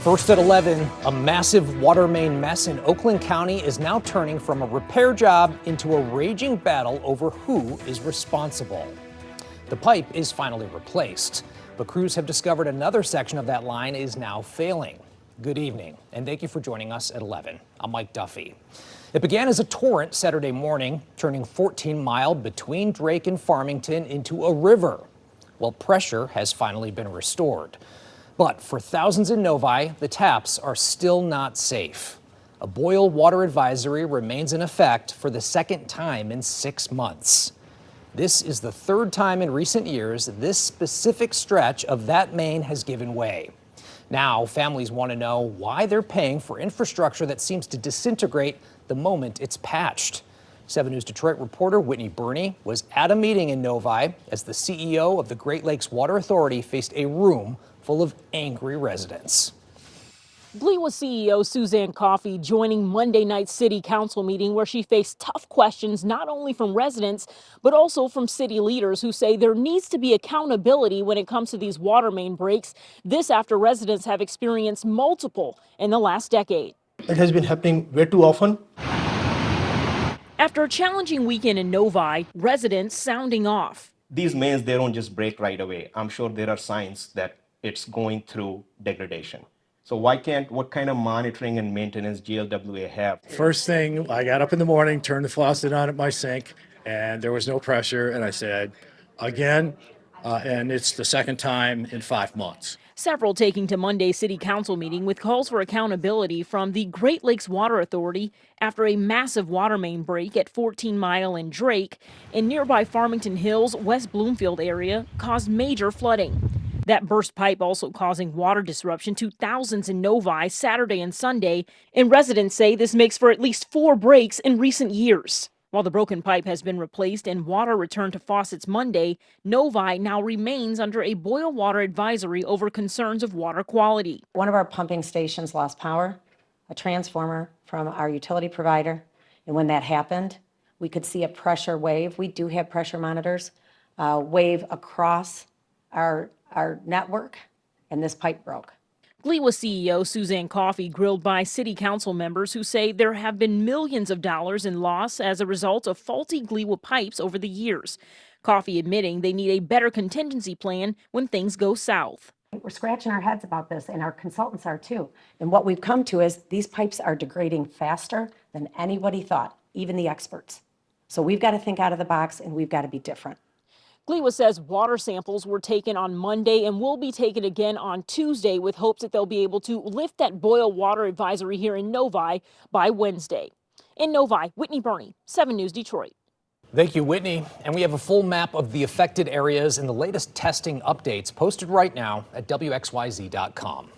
First at 11, a massive water main mess in Oakland County is now turning from a repair job into a raging battle over who is responsible. The pipe is finally replaced, but crews have discovered another section of that line is now failing. Good evening, and thank you for joining us at 11. I'm Mike Duffy. It began as a torrent Saturday morning, turning 14 miles between Drake and Farmington into a river. Well, pressure has finally been restored. But for thousands in Novi, the taps are still not safe. A boil water advisory remains in effect for the second time in 6 months. This is the third time in recent years this specific stretch of that main has given way. Now, families want to know why they're paying for infrastructure that seems to disintegrate the moment it's patched. 7 News Detroit reporter Whitney Burney was at a meeting in Novi as the CEO of the Great Lakes Water Authority faced a room full of angry residents. GLWA CEO Suzanne Coffey joining Monday night's city council meeting where she faced tough questions not only from residents, but also from city leaders who say there needs to be accountability when it comes to these water main breaks. This after residents have experienced multiple in the last decade. It has been happening way too often. After a challenging weekend in Novi, residents sounding off. These mains, they don't just break right away. I'm sure there are signs that it's going through degradation. So what kind of monitoring and maintenance GLWA have? First thing, I got up in the morning, turned the faucet on at my sink, and there was no pressure. And I said, again, and it's the second time in 5 months. Several taking to Monday's city council meeting with calls for accountability from the Great Lakes Water Authority after a massive water main break at 14 Mile and Drake in nearby Farmington Hills, West Bloomfield area caused major flooding. That burst pipe also causing water disruption to thousands in Novi Saturday and Sunday, and residents say this makes for at least 4 breaks in recent years. While the broken pipe has been replaced and water returned to faucets Monday, Novi now remains under a boil water advisory over concerns of water quality. One of our pumping stations lost power, a transformer from our utility provider, and when that happened, we could see a pressure wave. We do have pressure monitors, wave across our network, and this pipe broke. GLWA CEO Suzanne Coffey grilled by city council members who say there have been millions of dollars in loss as a result of faulty GLWA pipes over the years. Coffey admitting they need a better contingency plan when things go south. We're scratching our heads about this, and our consultants are too. And what we've come to is these pipes are degrading faster than anybody thought, even the experts. So we've got to think out of the box, and we've got to be different. GLWA says water samples were taken on Monday and will be taken again on Tuesday with hopes that they'll be able to lift that boil water advisory here in Novi by Wednesday. In Novi, Whitney Burney, 7 News Detroit. Thank you, Whitney. And we have a full map of the affected areas and the latest testing updates posted right now at WXYZ.com.